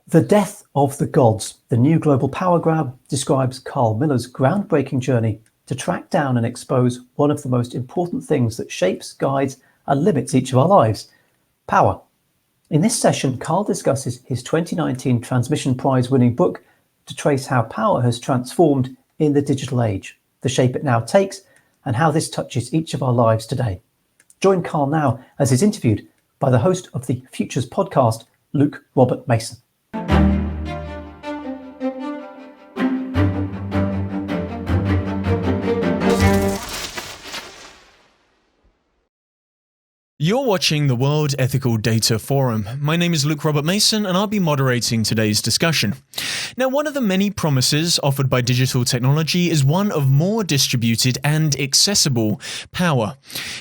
The Death of the Gods, the new global power grab, describes Carl Miller's groundbreaking journey to track down and expose one of the most important things that shapes, guides, and limits each of our lives: power. In this session, Carl discusses his 2019 Transmission Prize winning book to trace how power has transformed in the digital age, the shape it now takes, and how this touches each of our lives today. Join Carl now as he's interviewed by the host of the Futures podcast, Luke Robert Mason. You're watching the World Ethical Data Forum. My name is Luke Robert Mason, and I'll be moderating today's discussion. Now, one of the many promises offered by digital technology is one of more distributed and accessible power.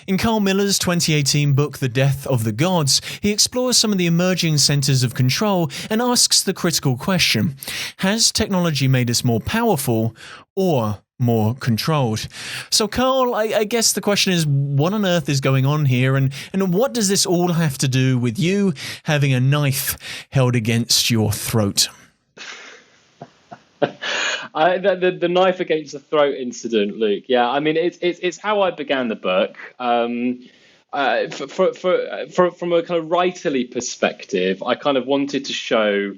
In Carl Miller's 2018 book, The Death of the Gods, he explores some of the emerging centers of control and asks the critical question: has technology made us more powerful or more controlled? So, Carl, I guess the question is, what on earth is going on here, and what does this all have to do with you having a knife held against your throat? The knife against the throat incident, Luke. Yeah, I mean, it's how I began the book. From a kind of writerly perspective, I kind of wanted to show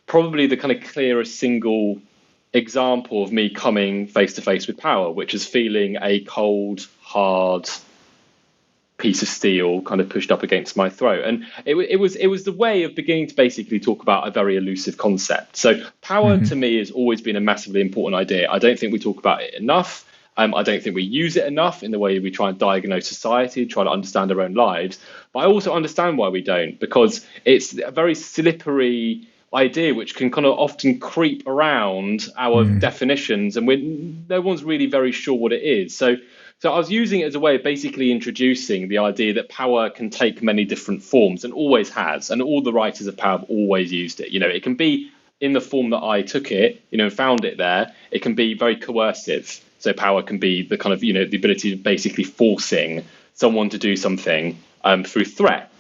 probably the kind of clearest single example of me coming face to face with power, which is feeling a cold, hard piece of steel kind of pushed up against my throat. And it was the way of beginning to basically talk about a very elusive concept. So power to me has always been a massively important idea. I don't think we talk about it enough. I don't think we use it enough in the way we try and diagnose society, try to understand our own lives. But I also understand why we don't, because it's a very slippery idea which can kind of often creep around our definitions, and no one's really very sure what it is. So I was using it as a way of basically introducing the idea that power can take many different forms, and always has, and all the writers of power have always used it. You know, it can be in the form that I took it, found it there. It can be very coercive. So power can be the kind of, the ability of basically forcing someone to do something through threat.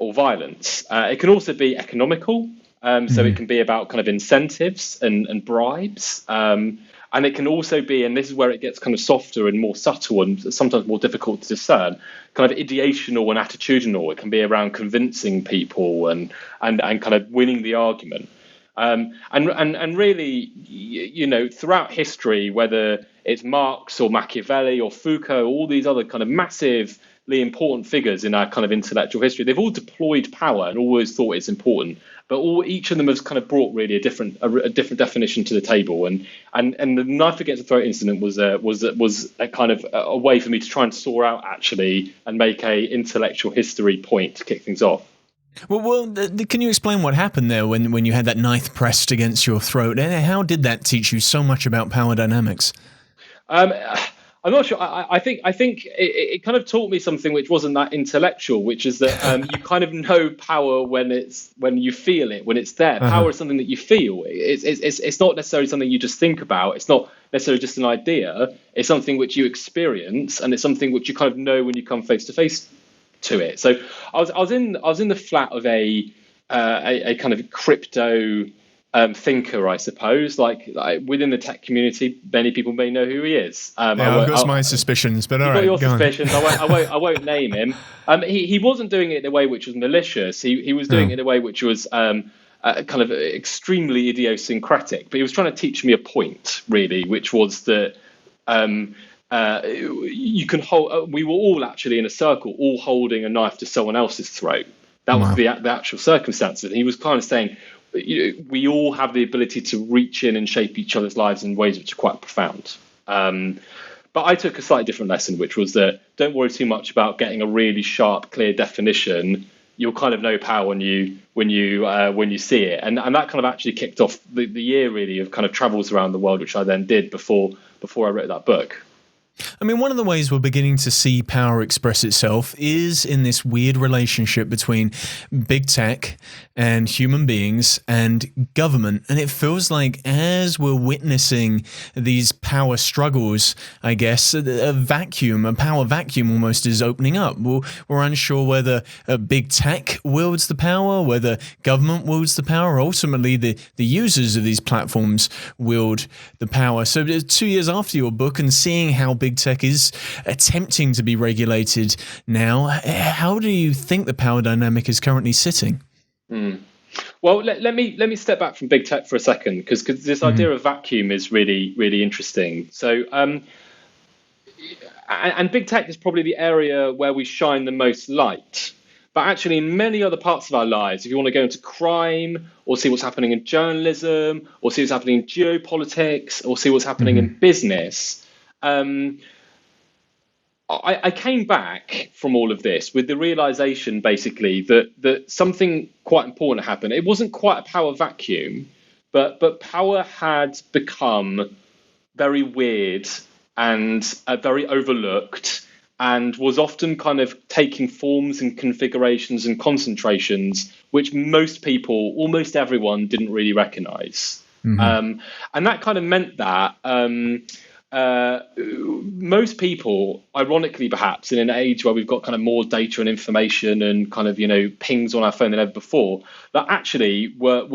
Or violence. It can also be economical, so it can be about kind of incentives and bribes, and it can also be, and this is where it gets kind of softer and more subtle and sometimes more difficult to discern, kind of ideational and attitudinal. It can be around convincing people and kind of winning the argument. And really, throughout history, whether it's Marx or Machiavelli or Foucault, all these other kind of massively important figures in our kind of intellectual history, they've all deployed power and always thought it's important, but each of them has kind of brought really a different definition to the table. And the knife against the throat incident was a kind of a way for me to try and saw out actually and make a intellectual history point to kick things off. Well, can you explain what happened there when you had that knife pressed against your throat? How did that teach you so much about power dynamics? I'm not sure. I think it kind of taught me something which wasn't that intellectual, which is that you kind of know power when you feel it, when it's there. Power is something that you feel. It's not necessarily something you just think about. It's not necessarily just an idea. It's something which you experience, and it's something which you kind of know when you come face to face to it. So I was in the flat of a kind of crypto thinker, I suppose. Like within the tech community, many people may know who he is. I've got my suspicions, but all right, your suspicions. I won't name him. He wasn't doing it in a way which was malicious. He was doing it in a way which was kind of extremely idiosyncratic. But he was trying to teach me a point, really, which was that you can hold. We were all actually in a circle, all holding a knife to someone else's throat. That was the actual circumstance. And he was kind of saying, we all have the ability to reach in and shape each other's lives in ways which are quite profound. But I took a slightly different lesson, which was that don't worry too much about getting a really sharp, clear definition. You'll kind of know power when you see it, and that kind of actually kicked off the year really of kind of travels around the world, which I then did before I wrote that book. I mean, one of the ways we're beginning to see power express itself is in this weird relationship between big tech and human beings and government. And it feels like as we're witnessing these power struggles, I guess, a power vacuum almost is opening up. We're unsure whether big tech wields the power, whether government wields the power. Ultimately, the users of these platforms wield the power. So 2 years after your book and seeing how big tech is attempting to be regulated now, how do you think the power dynamic is currently sitting? Well, let me step back from big tech for a second, because this idea of vacuum is really, really interesting. So, and big tech is probably the area where we shine the most light. But actually, in many other parts of our lives, if you want to go into crime, or see what's happening in journalism, or see what's happening in geopolitics, or see what's happening in business, I came back from all of this with the realization, basically, that something quite important happened. It wasn't quite a power vacuum, but power had become very weird and very overlooked, and was often kind of taking forms and configurations and concentrations which most people, almost everyone, didn't really recognize. And that kind of meant that most people, ironically perhaps, in an age where we've got kind of more data and information and kind of, pings on our phone than ever before, that actually were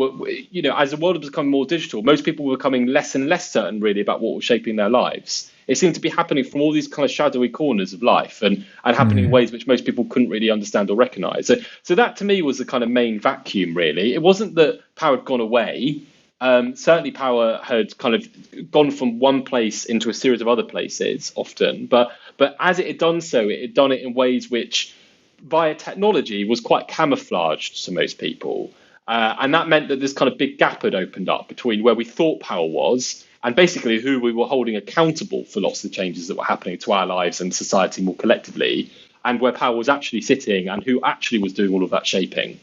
as the world has become more digital, most people were becoming less and less certain really about what was shaping their lives. It seemed to be happening from all these kind of shadowy corners of life and happening in ways which most people couldn't really understand or recognize. So that to me was the kind of main vacuum, really. It wasn't that power had gone away. Certainly power had kind of gone from one place into a series of other places often, but as it had done so, it had done it in ways which via technology was quite camouflaged to most people. And that meant that this kind of big gap had opened up between where we thought power was and basically who we were holding accountable for lots of the changes that were happening to our lives and society more collectively, and where power was actually sitting and who actually was doing all of that shaping.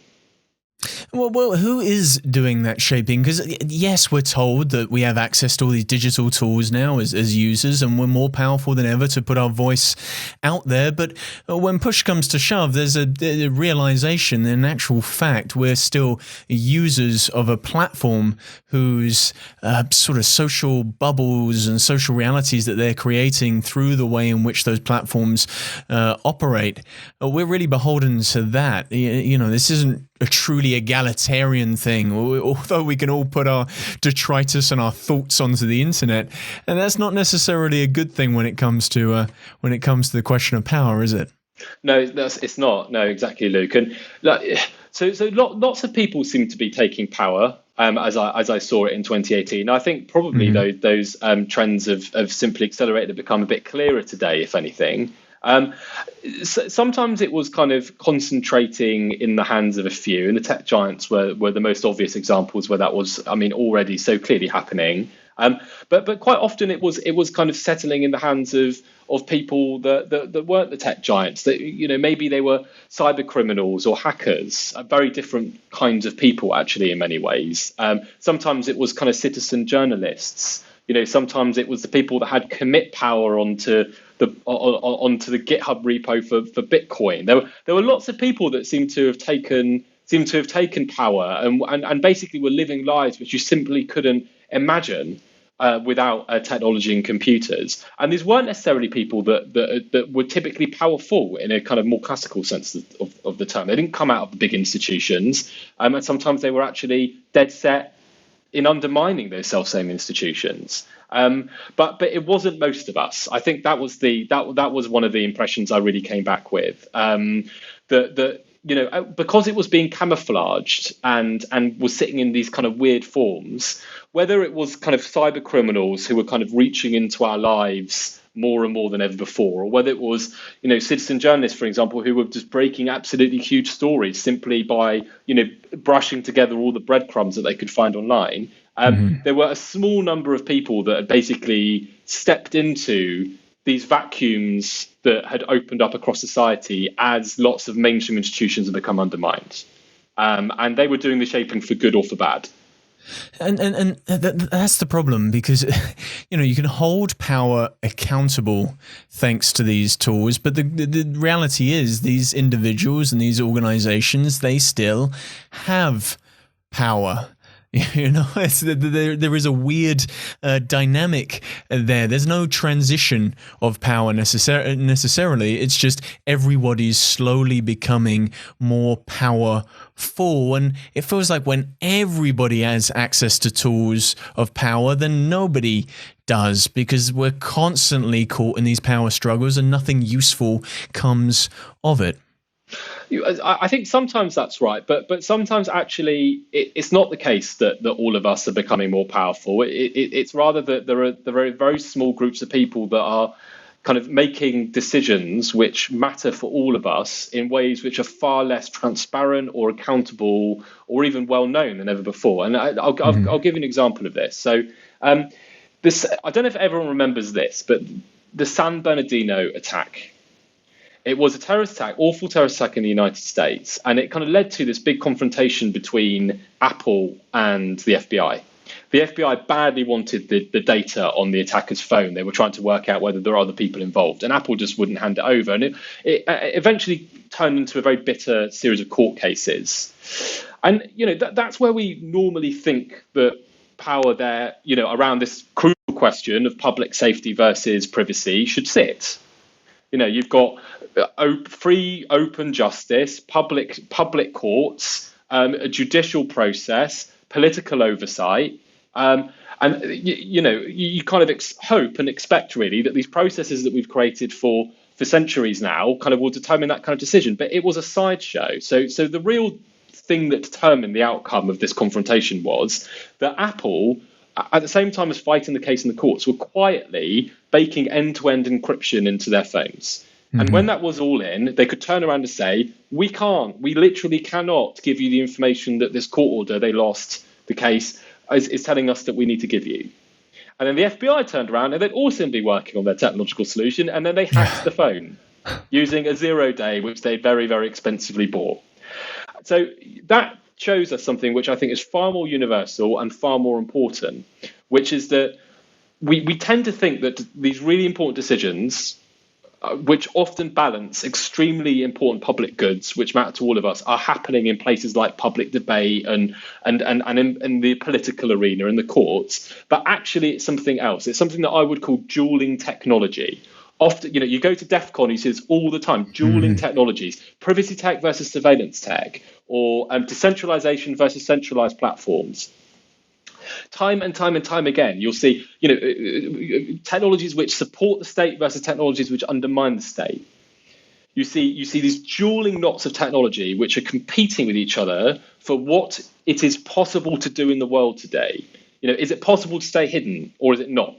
Well, who is doing that shaping? Because yes, we're told that we have access to all these digital tools now as users, and we're more powerful than ever to put our voice out there. But when push comes to shove, there's a realization, in actual fact, we're still users of a platform whose sort of social bubbles and social realities that they're creating through the way in which those platforms operate. We're really beholden to that. This isn't a truly egalitarian thing, although we can all put our detritus and our thoughts onto the internet, and that's not necessarily a good thing when it comes to the question of power, is it? No, it's not. No, exactly, Luke. And so lots of people seem to be taking power, as I saw it in 2018. I think probably those trends have simply accelerated and become a bit clearer today, if anything. Sometimes it was kind of concentrating in the hands of a few, and the tech giants were the most obvious examples where that was, already so clearly happening. But quite often it was kind of settling in the hands of people that weren't the tech giants. That maybe they were cyber criminals or hackers, very different kinds of people actually in many ways. Sometimes it was kind of citizen journalists. Sometimes it was the people that had commit power onto the GitHub repo for Bitcoin. There were lots of people that seem to have taken power and basically were living lives which you simply couldn't imagine without technology and computers. And these weren't necessarily people that were typically powerful in a kind of more classical sense of the term. They didn't come out of the big institutions, and sometimes they were actually dead set in undermining those self-same institutions. But it wasn't most of us. I think that was one of the impressions I really came back with. Because it was being camouflaged and was sitting in these kind of weird forms, whether it was kind of cyber criminals who were kind of reaching into our lives more and more than ever before, or whether it was, citizen journalists, for example, who were just breaking absolutely huge stories simply by, brushing together all the breadcrumbs that they could find online. There were a small number of people that had basically stepped into these vacuums that had opened up across society as lots of mainstream institutions have become undermined. And they were doing the shaping for good or for bad. And that's the problem, because you can hold power accountable thanks to these tools, but the reality is these individuals and these organizations, they still have power. There is a weird dynamic there. There's no transition of power necessarily. It's just everybody's slowly becoming more powerful, and it feels like when everybody has access to tools of power, then nobody does, because we're constantly caught in these power struggles and nothing useful comes of it. I think sometimes that's right, but sometimes actually it's not the case that all of us are becoming more powerful. It's rather that there are very small groups of people that are kind of making decisions which matter for all of us in ways which are far less transparent or accountable or even well known than ever before. And I'll give you an example of this. So this, I don't know if everyone remembers this, but the San Bernardino attack. It was a terrorist attack, awful terrorist attack in the United States, and it kind of led to this big confrontation between Apple and the FBI. The FBI badly wanted the data on the attacker's phone. They were trying to work out whether there are other people involved, and Apple just wouldn't hand it over. And it eventually turned into a very bitter series of court cases. And that's where we normally think that power there, around this crucial question of public safety versus privacy should sit. You've got free, open justice, public courts, a judicial process, political oversight, and you kind of hope and expect really that these processes that we've created for centuries now kind of will determine that kind of decision. But it was a sideshow. So the real thing that determined the outcome of this confrontation was that Apple, at the same time as fighting the case in the courts, were quietly baking end-to-end encryption into their phones. Mm-hmm. And when that was all in, they could turn around and say, we literally cannot give you the information that this court order they lost the case is telling us that we need to give you. And then the FBI turned around and they'd also be working on their technological solution, and then they hacked the phone using a 0-day, which they very, very expensively bought. So that shows us something which I think is far more universal and far more important, which is that we tend to think that these really important decisions, which often balance extremely important public goods, which matter to all of us, are happening in places like public debate and in the political arena, in the courts. But actually, it's something else. It's something that I would call dueling technology. Often, you go to DEF CON, you see this all the time, dueling technologies, privacy tech versus surveillance tech, or decentralization versus centralized platforms. Time and time again, you'll see, technologies which support the state versus technologies which undermine the state. You see these dueling knots of technology which are competing with each other for what it is possible to do in the world today. Is it possible to stay hidden, or is it not?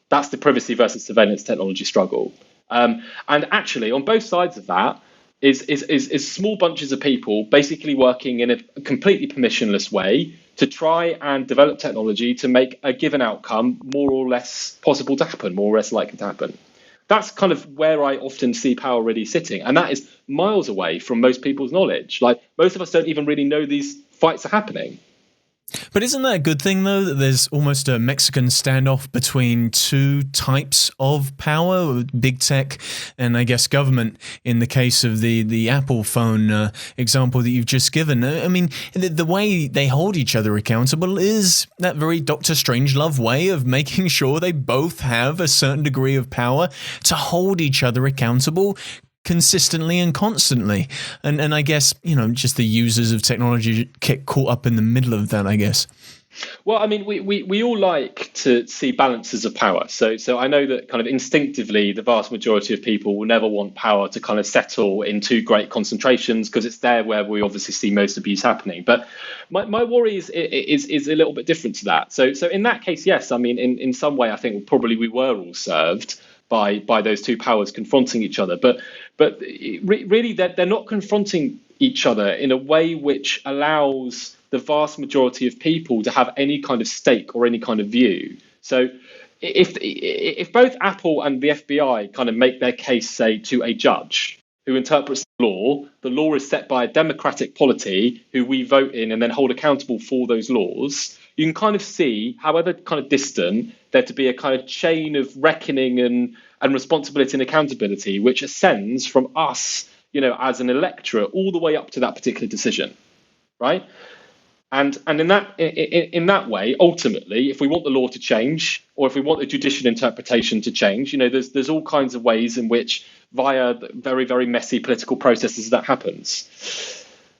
That's the privacy versus surveillance technology struggle. And actually, on both sides of that is small bunches of people basically working in a completely permissionless way to try and develop technology to make a given outcome more or less possible to happen, more or less likely to happen. That's kind of where I often see power really sitting. And that is miles away from most people's knowledge. Like, most of us don't even really know these fights are happening. But isn't that a good thing, though, that there's almost a Mexican standoff between two types of power, big tech and, I guess, government, in the case of the Apple phone example that you've just given? I mean, the way they hold each other accountable is that very Dr. Strangelove way of making sure they both have a certain degree of power to hold each other accountable consistently and constantly. And I guess, just the users of technology get caught up in the middle of that, I guess. Well, I mean, we all like to see balances of power. So I know that kind of instinctively, the vast majority of people will never want power to kind of settle in too great concentrations, because it's there where we obviously see most abuse happening. But my worry is a little bit different to that. So in that case, yes, I mean, in some way, I think probably we were all served by those two powers confronting each other. But really, they're not confronting each other in a way which allows the vast majority of people to have any kind of stake or any kind of view. So if both Apple and the FBI kind of make their case, say, to a judge who interprets the law is set by a democratic polity who we vote in and then hold accountable for those laws, you can kind of see, however kind of distant, there to be a kind of chain of reckoning and responsibility and accountability, which ascends from us, as an electorate, all the way up to that particular decision, right? And in that way, ultimately, if we want the law to change, or if we want the judicial interpretation to change, there's all kinds of ways in which, via very, very messy political processes, that happens.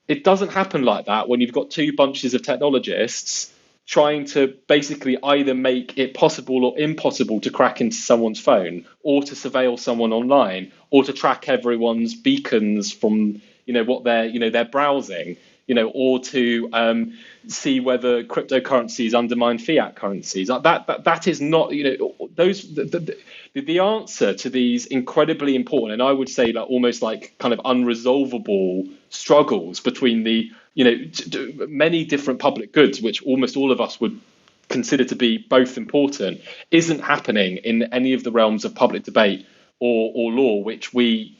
It doesn't happen like that when you've got two bunches of technologists trying to basically either make it possible or impossible to crack into someone's phone, or to surveil someone online, or to track everyone's beacons from what they're browsing, or to see whether cryptocurrencies undermine fiat currencies. That is not, the answer to these incredibly important, and I would say almost kind of unresolvable struggles between the many different public goods, which almost all of us would consider to be both important, isn't happening in any of the realms of public debate or law which we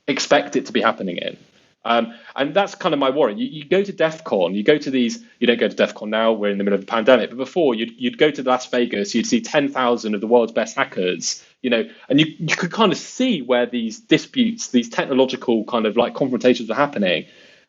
expect it to be happening in. And that's kind of my worry. You go to DEF CON, you don't go to DEF CON now, we're in the middle of the pandemic, but before you'd go to Las Vegas, you'd see 10,000 of the world's best hackers, and you could kind of see where these disputes, these technological kind of confrontations were happening.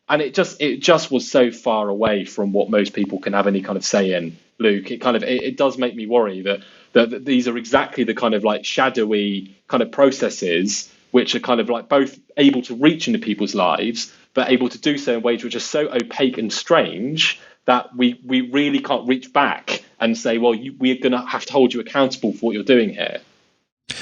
And it just was so far away from what most people can have any kind of say in, Luke. It does make me worry that these are exactly the kind of shadowy kind of processes which are kind of both able to reach into people's lives, but able to do so in ways which are so opaque and strange that we really can't reach back and say, well, we're going to have to hold you accountable for what you're doing here.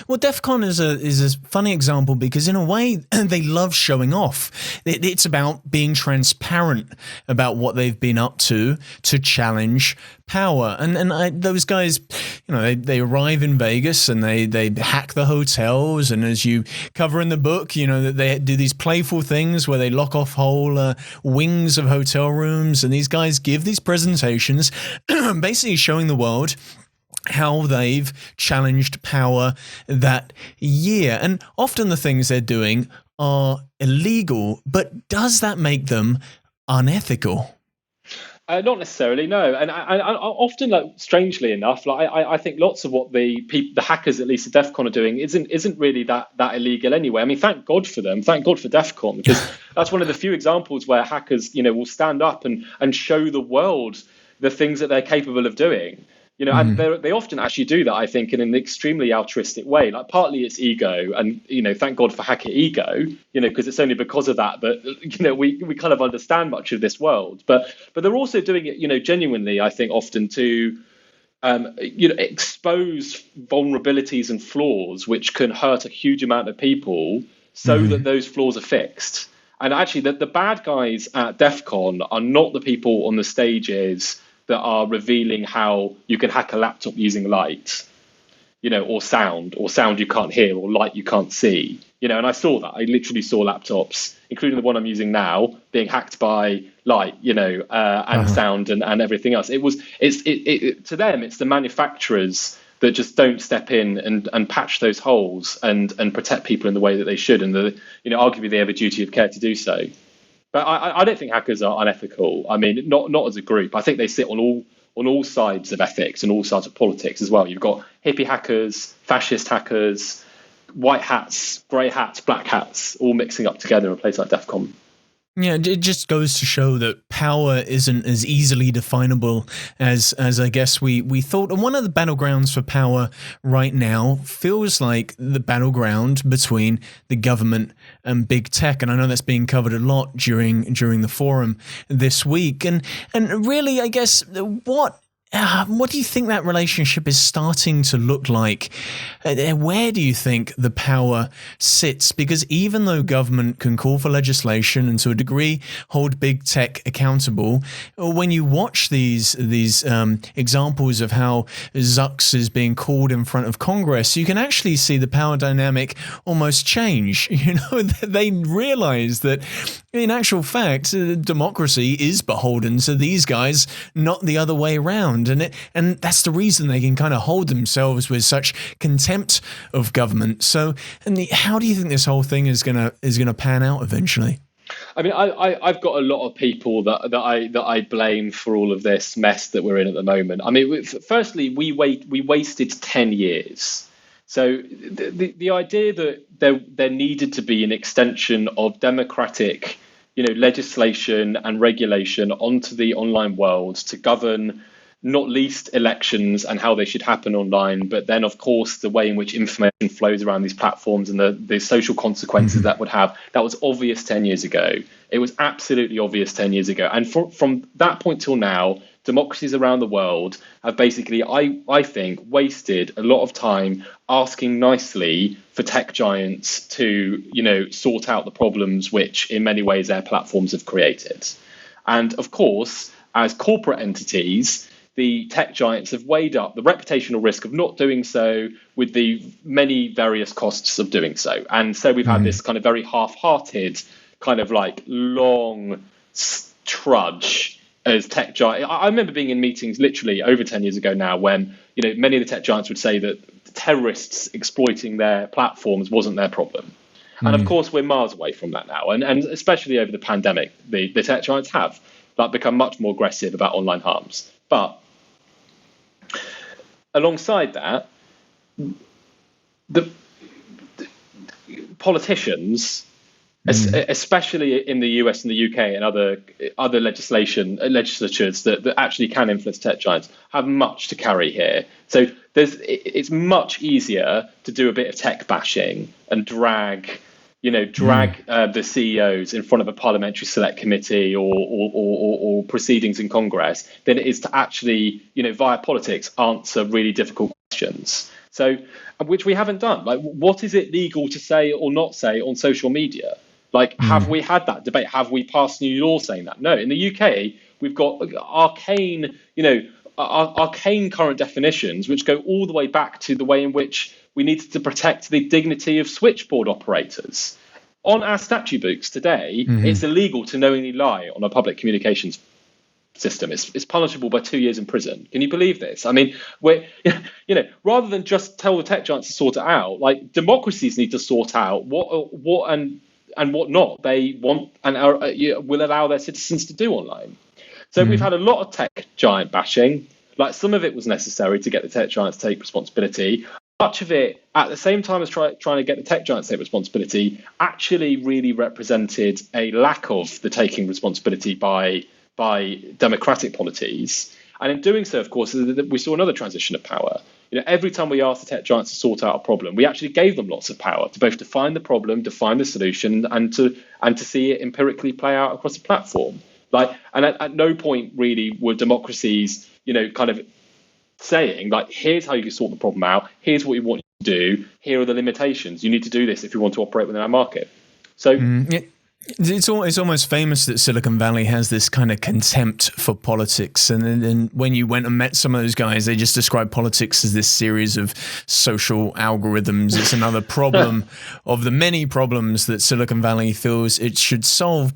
Well, DEF CON is a funny example because in a way they love showing off. It's about being transparent about what they've been up to challenge power. And those guys, they arrive in Vegas and they hack the hotels. And as you cover in the book, that they do these playful things where they lock off whole wings of hotel rooms. And these guys give these presentations basically showing the world how they've challenged power that year. And often the things they're doing are illegal, but does that make them unethical? Not necessarily, no. And I often, strangely enough, I think lots of what the hackers, at least at DEF CON, are doing isn't really that illegal anyway. I mean, thank God for them. Thank God for DEF CON, because that's one of the few examples where hackers, will stand up and show the world the things that they're capable of doing. And they often actually do that, I think, in an extremely altruistic way. Partly it's ego, and thank God for hacker ego, because it's only because of that we kind of understand much of this world. But they're also doing it, genuinely, I think, often to expose vulnerabilities and flaws which can hurt a huge amount of people, so that those flaws are fixed. And actually, the bad guys at DEF CON are not the people on the stages that are revealing how you can hack a laptop using light, or sound you can't hear, or light you can't see. And I saw that. I literally saw laptops, including the one I'm using now, being hacked by light, and sound and everything else. To them, it's the manufacturers that just don't step in and patch those holes and protect people in the way that they should, and arguably they have a duty of care to do so. But I don't think hackers are unethical. I mean, not as a group. I think they sit on all sides of ethics and all sides of politics as well. You've got hippie hackers, fascist hackers, white hats, grey hats, black hats, all mixing up together in a place like DEF CON. Yeah, it just goes to show that power isn't as easily definable as I guess we thought. And one of the battlegrounds for power right now feels like the battleground between the government and big tech. And I know that's being covered a lot during the forum this week. And really, I guess, what do you think that relationship is starting to look like? Where do you think the power sits? Because even though government can call for legislation and to a degree hold big tech accountable, when you watch these examples of how Zucks is being called in front of Congress, you can actually see the power dynamic almost change. They realize that in actual fact, democracy is beholden to these guys, not the other way around. And that's the reason they can kind of hold themselves with such contempt of government. So, how do you think this whole thing is gonna pan out eventually? I mean, I've got a lot of people that I blame for all of this mess that we're in at the moment. I mean, firstly, we wasted 10 years. So the idea that there needed to be an extension of democratic, legislation and regulation onto the online world to govern not least elections and how they should happen online, but then, of course, the way in which information flows around these platforms and the social consequences that would have. That was obvious 10 years ago. It was absolutely obvious 10 years ago. And from that point till now, democracies around the world have basically, I think, wasted a lot of time asking nicely for tech giants to, sort out the problems which, in many ways, their platforms have created. And, of course, as corporate entities, the tech giants have weighed up the reputational risk of not doing so with the many various costs of doing so. And so we've had this kind of very half-hearted, kind of like long trudge as tech giants. I remember being in meetings literally over 10 years ago now when, many of the tech giants would say that terrorists exploiting their platforms wasn't their problem. And of course, we're miles away from that now. And especially over the pandemic, the tech giants have become much more aggressive about online harms. But alongside that, the politicians, especially in the US and the UK and other legislatures that actually can influence tech giants, have much to carry here. So it's much easier to do a bit of tech bashing and drag the CEOs in front of a parliamentary select committee or proceedings in Congress than it is to actually, via politics, answer really difficult questions. So, which we haven't done. Like, what is it legal to say or not say on social media? Like, have we had that debate? Have we passed new law saying that? No. In the UK, we've got arcane current definitions, which go all the way back to the way in which we needed to protect the dignity of switchboard operators. On our statute books today, it's illegal to knowingly lie on a public communications system. It's punishable by 2 years in prison. Can you believe this? I mean, rather than just tell the tech giants to sort it out, like democracies need to sort out what and what not they want and will allow their citizens to do online. So we've had a lot of tech giant bashing. Like, some of it was necessary to get the tech giants to take responsibility. Much of it, at the same time as trying to get the tech giants to take responsibility, actually really represented a lack of the taking responsibility by democratic polities. And in doing so, of course, we saw another transition of power. Every time we asked the tech giants to sort out a problem, we actually gave them lots of power to both define the problem, define the solution, and to see it empirically play out across the platform. And at no point really were democracies, kind of saying, like, here's how you can sort the problem out, here's what we want you to do, here are the limitations. You need to do this if you want to operate within our market. So It's almost famous that Silicon Valley has this kind of contempt for politics. And when you went and met some of those guys, they just described politics as this series of social algorithms. It's another problem of the many problems that Silicon Valley feels it should solve.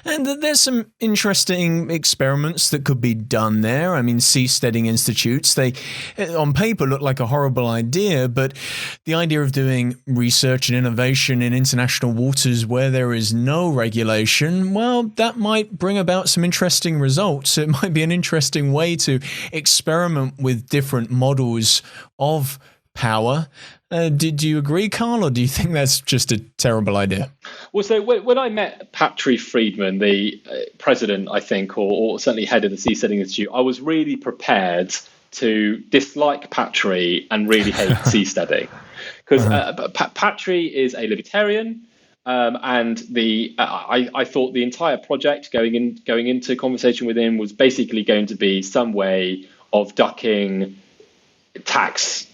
And there's some interesting experiments that could be done there. I mean, seasteading institutes, they on paper look like a horrible idea, but the idea of doing research and innovation in international waters where there is no regulation, well, that might bring about some interesting results. It might be an interesting way to experiment with different models of power. Did you agree, Carl, or do you think that's just a terrible idea? Well, so when I met Patrick Friedman, the president, I think, or certainly head of the Seasteading Institute, I was really prepared to dislike Patrick and really hate seasteading. Because Patrick is a libertarian. And I thought the entire project going into conversation with him was basically going to be some way of ducking tax.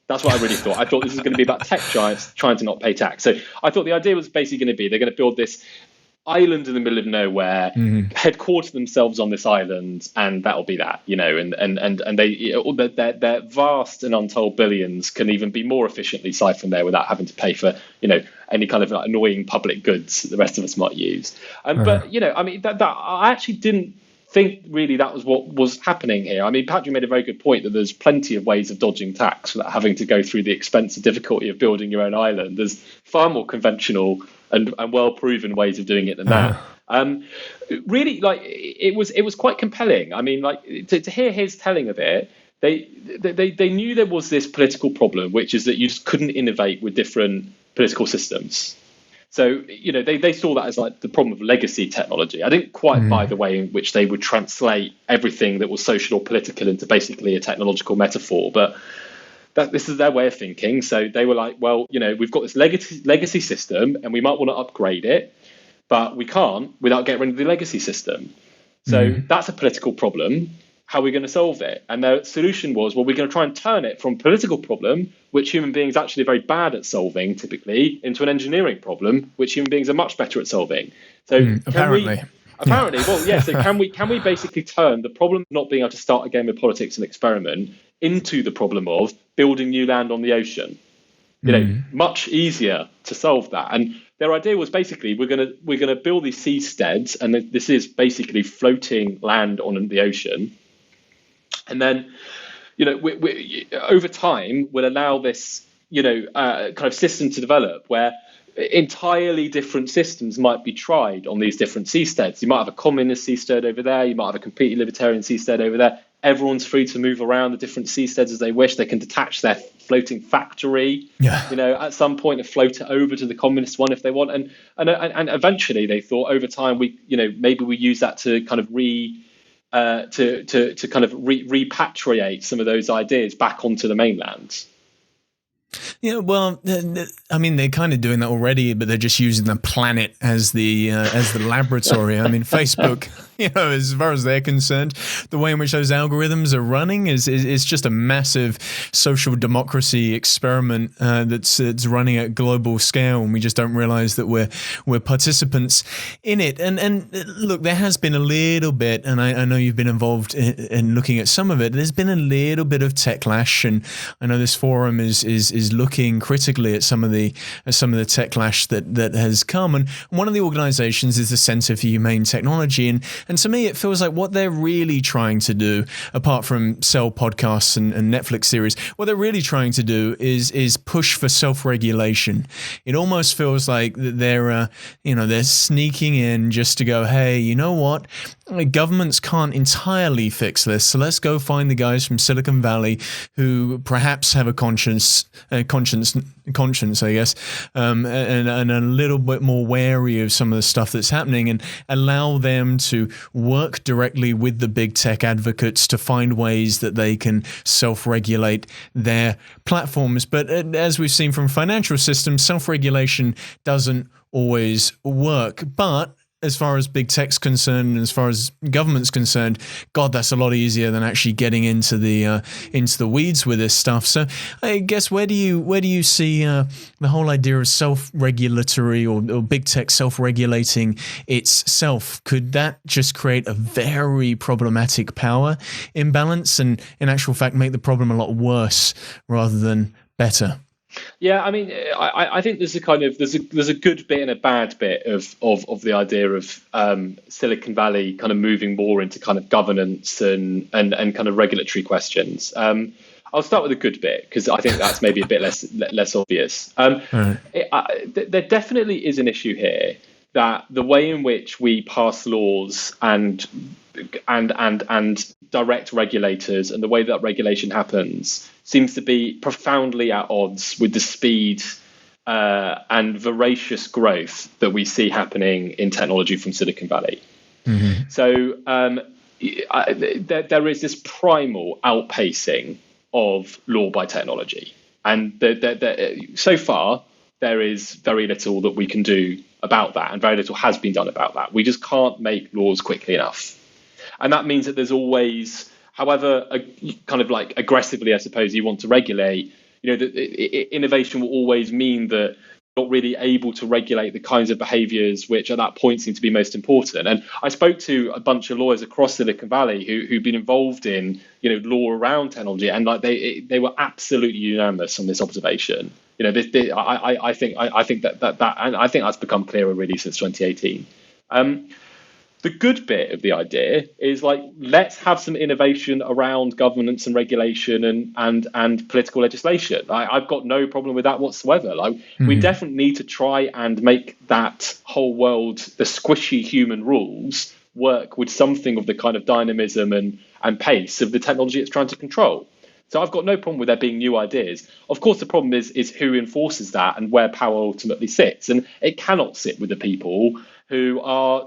That's what I really thought. I thought this was going to be about tech giants trying to not pay tax. So I thought the idea was basically going to be they're going to build this island in the middle of nowhere, headquarter themselves on this island, and that'll be that, and their vast and untold billions can even be more efficiently siphoned there without having to pay for, any kind of annoying public goods that the rest of us might use. But, I mean, that I actually didn't think really that was what was happening here. I mean, Patrick made a very good point that there's plenty of ways of dodging tax without having to go through the expense and difficulty of building your own island. There's far more conventional and well-proven ways of doing it than that. Really, like it was quite compelling. I mean, like to hear his telling of it, they knew there was this political problem, which is that you just couldn't innovate with different political systems. So, they saw that as like the problem of legacy technology. I didn't quite buy the way in which they would translate everything that was social or political into basically a technological metaphor, but this is their way of thinking. So they were like, well, we've got this legacy system and we might want to upgrade it, but we can't without getting rid of the legacy system. So that's a political problem. How are we going to solve it? And their solution was, well, we're going to try and turn it from a political problem, which human beings actually are very bad at solving typically, into an engineering problem, which human beings are much better at solving. So apparently. Well, yeah. So can we basically turn the problem of not being able to start a game of politics and experiment into the problem of building new land on the ocean? Much easier to solve that. And their idea was basically we're gonna build these seasteads, and this is basically floating land on the ocean. And then, we over time will allow this, kind of system to develop where entirely different systems might be tried on these different seasteads. You might have a communist seastead over there. You might have a completely libertarian seastead over there. Everyone's free to move around the different seasteads as they wish. They can detach their floating factory, at some point, and float it over to the communist one if they want. And eventually, they thought over time, maybe we use that to kind of repatriate some of those ideas back onto the mainland. Yeah, well, I mean, they're kind of doing that already, but they're just using the planet as the laboratory. I mean, Facebook, as far as they're concerned, the way in which those algorithms are running is just a massive social democracy experiment that's running at global scale, and we just don't realize that we're participants in it. And look, there has been a little bit, and I know you've been involved in looking at some of it. There's been a little bit of techlash, and I know this forum is looking critically at some of the techlash that has come. And one of the organizations is the Center for Humane Technology, and to me it feels like what they're really trying to do, apart from sell podcasts and Netflix series, what they're really trying to do is push for self-regulation. It almost feels like they're sneaking in just to go, hey, you know what? Governments can't entirely fix this, so let's go find the guys from Silicon Valley who perhaps have a conscience, I guess, and a little bit more wary of some of the stuff that's happening, and allow them to work directly with the big tech advocates to find ways that they can self-regulate their platforms. But as we've seen from financial systems, self-regulation doesn't always work. But as far as big tech's concerned, and as far as government's concerned, God, that's a lot easier than actually getting into the weeds with this stuff. So, I guess where do you see the whole idea of self-regulatory or big tech self-regulating itself? Could that just create a very problematic power imbalance, and in actual fact make the problem a lot worse rather than better? Yeah, I mean, I think there's a good bit and a bad bit of the idea of Silicon Valley kind of moving more into kind of governance and kind of regulatory questions. I'll start with the good bit because I think that's maybe a bit less obvious. There definitely is an issue here that the way in which we pass laws and direct regulators and the way that regulation happens seems to be profoundly at odds with the speed and voracious growth that we see happening in technology from Silicon Valley. Mm-hmm. So there is this primal outpacing of law by technology. And so far, there is very little that we can do about that, and very little has been done about that. We just can't make laws quickly enough. And that means that there's always, however kind of like aggressively, I suppose, you want to regulate, innovation will always mean that you're not really able to regulate the kinds of behaviors which at that point seem to be most important. And I spoke to a bunch of lawyers across Silicon Valley who've been involved in, law around technology, and like they were absolutely unanimous on this observation. I think that and I think that's become clearer really since 2018. the good bit of the idea is like, let's have some innovation around governance and regulation and political legislation. I've got no problem with that whatsoever. Like, we definitely need to try and make that whole world, the squishy human rules, work with something of the kind of dynamism and pace of the technology it's trying to control. So I've got no problem with there being new ideas. Of course, the problem is who enforces that and where power ultimately sits. And it cannot sit with the people who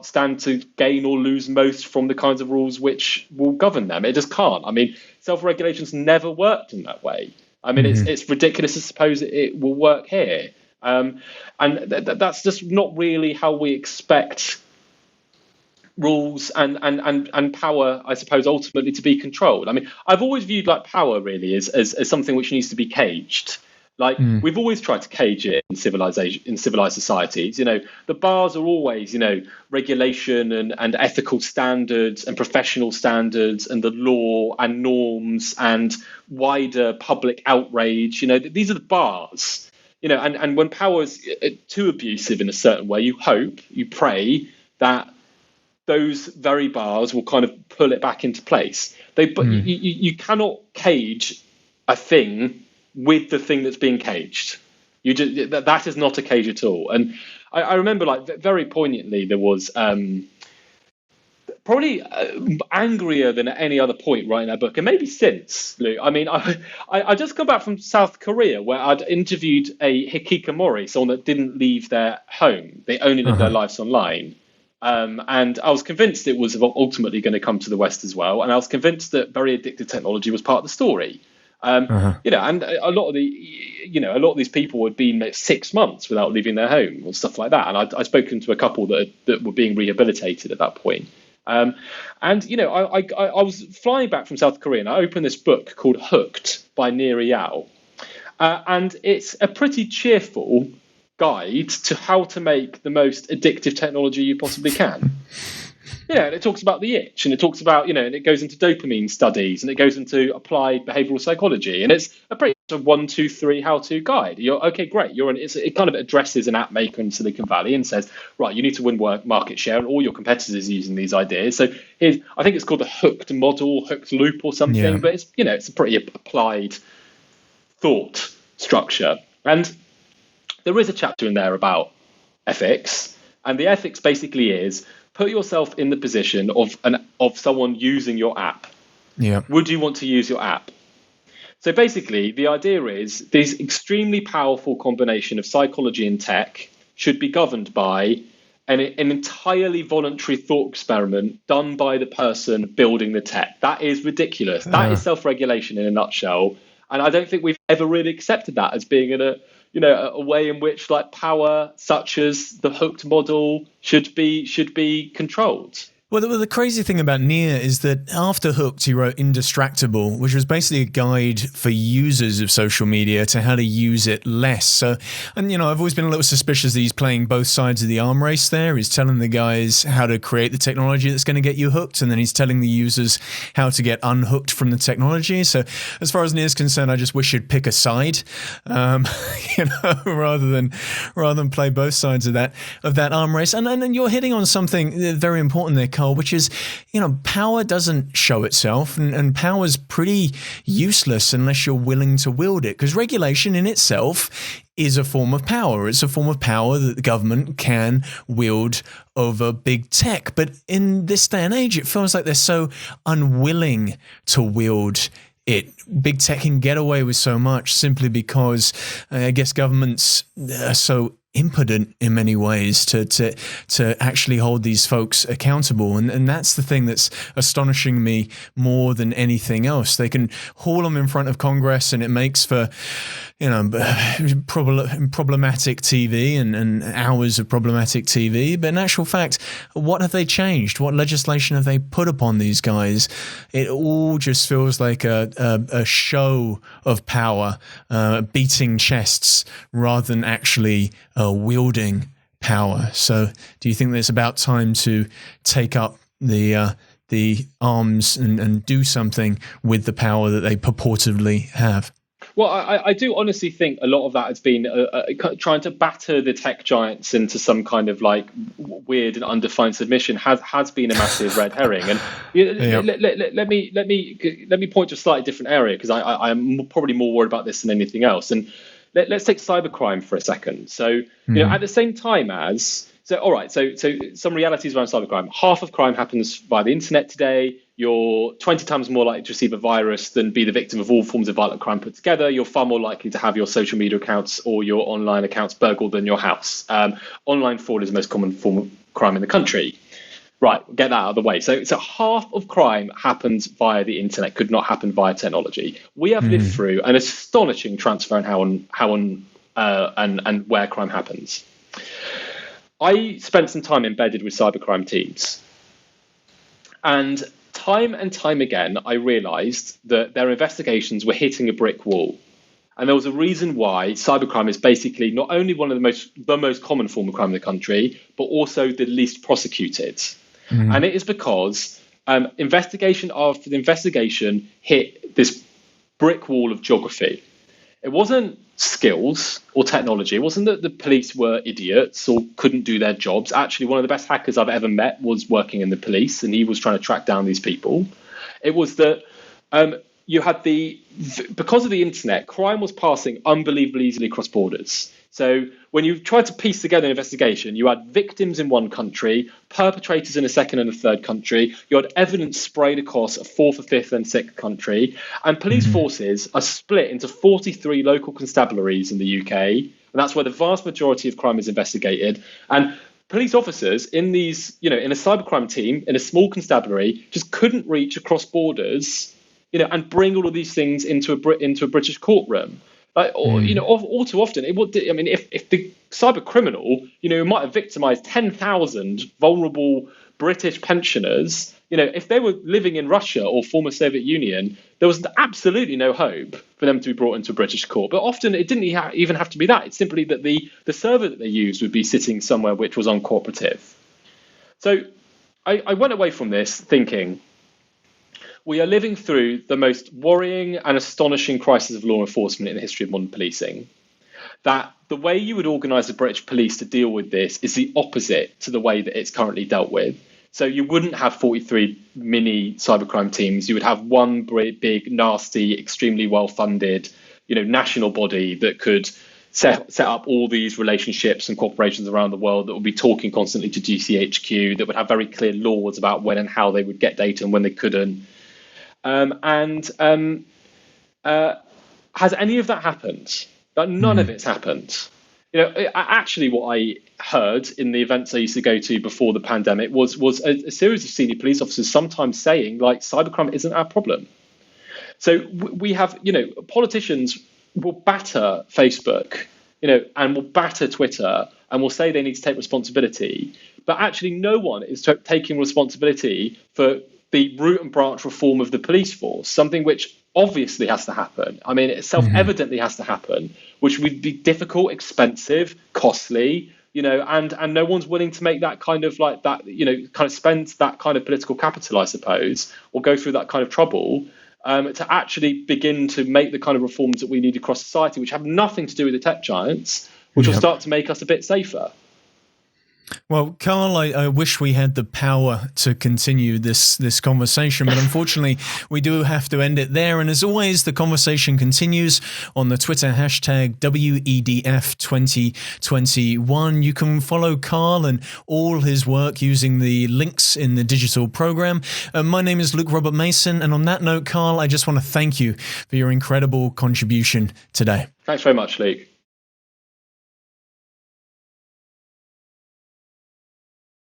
stand to gain or lose most from the kinds of rules which will govern them. It just can't. I mean, self-regulation's never worked in that way. I mean, it's ridiculous to suppose it will work here. And that's just not really how we expect rules and power, I suppose, ultimately to be controlled. I mean, I've always viewed like power really as something which needs to be caged. Like, we've always tried to cage it in civilized societies. You know, the bars are always, you know, regulation and ethical standards and professional standards and the law and norms and wider public outrage. You know, these are the bars. You know, and when power is too abusive in a certain way, you pray that those very bars will kind of pull it back into place. But you cannot cage a thing with the thing that's being caged. That is not a cage at all. And I remember, like, very poignantly, there was probably angrier than at any other point right in that book, and maybe since, Lou. I mean, I just come back from South Korea, where I'd interviewed a hikikomori, someone that didn't leave their home. They only lived their lives online. And I was convinced it was ultimately going to come to the West as well. And I was convinced that very addictive technology was part of the story. You know, and a lot of these people had been 6 months without leaving their home or stuff like that. And I'd spoken to a couple that were being rehabilitated at that point. And, you know, I was flying back from South Korea and I opened this book called Hooked by Neri Yao. And it's a pretty cheerful guide to how to make the most addictive technology you possibly can. Yeah, and it talks about the itch, and it talks about, you know, and it goes into dopamine studies, and it goes into applied behavioral psychology, and it's a pretty much a 1, 2, 3 how-to guide. You're okay, great. It kind of addresses an app maker in Silicon Valley and says, right, you need to win market share, and all your competitors are using these ideas. So I think it's called the hooked model, hooked loop, or something. But it's a pretty applied thought structure, and there is a chapter in there about ethics, and the ethics basically is put yourself in the position of someone using your app. Yeah. Would you want to use your app? So basically, the idea is this extremely powerful combination of psychology and tech should be governed by an entirely voluntary thought experiment done by the person building the tech. That is ridiculous. That is self-regulation in a nutshell. And I don't think we've ever really accepted that as being a way in which, like, power such as the hooked model should be controlled. Well, the crazy thing about Near is that after Hooked, he wrote Indistractable, which was basically a guide for users of social media to how to use it less. So, and, you know, I've always been a little suspicious that he's playing both sides of the arm race there. He's telling the guys how to create the technology that's going to get you hooked, and then he's telling the users how to get unhooked from the technology. So as far as Near's concerned, I just wish he'd pick a side, rather than play both sides of that arm race. And you're hitting on something very important there, Carl, which is, you know, power doesn't show itself, and power's pretty useless unless you're willing to wield it, because regulation in itself is a form of power. It's a form of power that the government can wield over big tech. But in this day and age, it feels like they're so unwilling to wield it. Big tech can get away with so much simply because I guess governments are so impotent in many ways to actually hold these folks accountable, and that's the thing that's astonishing me more than anything else. They can haul them in front of Congress, and it makes for, you know, problematic TV and hours of problematic TV. But in actual fact, what have they changed? What legislation have they put upon these guys? It all just feels like a show of power, beating chests rather than actually wielding power. So do you think that it's about time to take up the arms and do something with the power that they purportedly have? Well, I do honestly think a lot of that has been trying to batter the tech giants into some kind of like weird and undefined submission has been a massive red herring. And let me point to a slightly different area, because I am probably more worried about this than anything else. And let's take cybercrime for a second. So you know, at the same time as all right, so some realities around cybercrime. Half of crime happens via the internet today. You're 20 times more likely to receive a virus than be the victim of all forms of violent crime put together. You're far more likely to have your social media accounts or your online accounts burgled than your house. Online fraud is the most common form of crime in the country. Right, get that out of the way. So half of crime happens via the internet, could not happen via technology. We have lived through an astonishing transfer in how and where crime happens. I spent some time embedded with cybercrime teams, and time again, I realised that their investigations were hitting a brick wall. And there was a reason why cybercrime is basically not only one of the most common form of crime in the country, but also the least prosecuted. And it is because investigation after investigation hit this brick wall of geography. It wasn't skills or technology. It wasn't that the police were idiots or couldn't do their jobs. Actually, one of the best hackers I've ever met was working in the police, and he was trying to track down these people. It was that you had because of the internet, crime was passing unbelievably easily across borders. So when you tried to piece together an investigation, you had victims in one country, perpetrators in a second and a third country, you had evidence sprayed across a fourth, a fifth and sixth country, and police forces are split into 43 local constabularies in the UK, and that's where the vast majority of crime is investigated. And police officers in these, in a cybercrime team, in a small constabulary, just couldn't reach across borders, and bring all of these things into a British courtroom. All too often, if the cyber criminal, might have victimized 10,000 vulnerable British pensioners, if they were living in Russia or former Soviet Union, there was absolutely no hope for them to be brought into a British court. But often it didn't even have to be that. It's simply that the server that they used would be sitting somewhere which was uncooperative. So I went away from this thinking, we are living through the most worrying and astonishing crisis of law enforcement in the history of modern policing. That the way you would organise the British police to deal with this is the opposite to the way that it's currently dealt with. So you wouldn't have 43 mini cybercrime teams. You would have one big, nasty, extremely well-funded, national body that could set up all these relationships and corporations around the world that would be talking constantly to GCHQ, that would have very clear laws about when and how they would get data and when they couldn't. Has any of that happened? None of it's happened. Actually, what I heard in the events I used to go to before the pandemic was a series of senior police officers sometimes saying, like, cybercrime isn't our problem. So we have, politicians will batter Facebook, and will batter Twitter, and will say they need to take responsibility. But actually, no one is taking responsibility for the root and branch reform of the police force, something which obviously has to happen. I mean, it self-evidently has to happen, which would be difficult, expensive, costly, and no one's willing to make that kind of spend that kind of political capital, I suppose, or go through that kind of trouble to actually begin to make the kind of reforms that we need across society, which have nothing to do with the tech giants, which will start to make us a bit safer. Well, Carl, I wish we had the power to continue this conversation, but unfortunately, we do have to end it there. And as always, the conversation continues on the Twitter hashtag WEDF2021. You can follow Carl and all his work using the links in the digital program. My name is Luke Robert Mason, and on that note, Carl, I just want to thank you for your incredible contribution today. Thanks very much, Luke.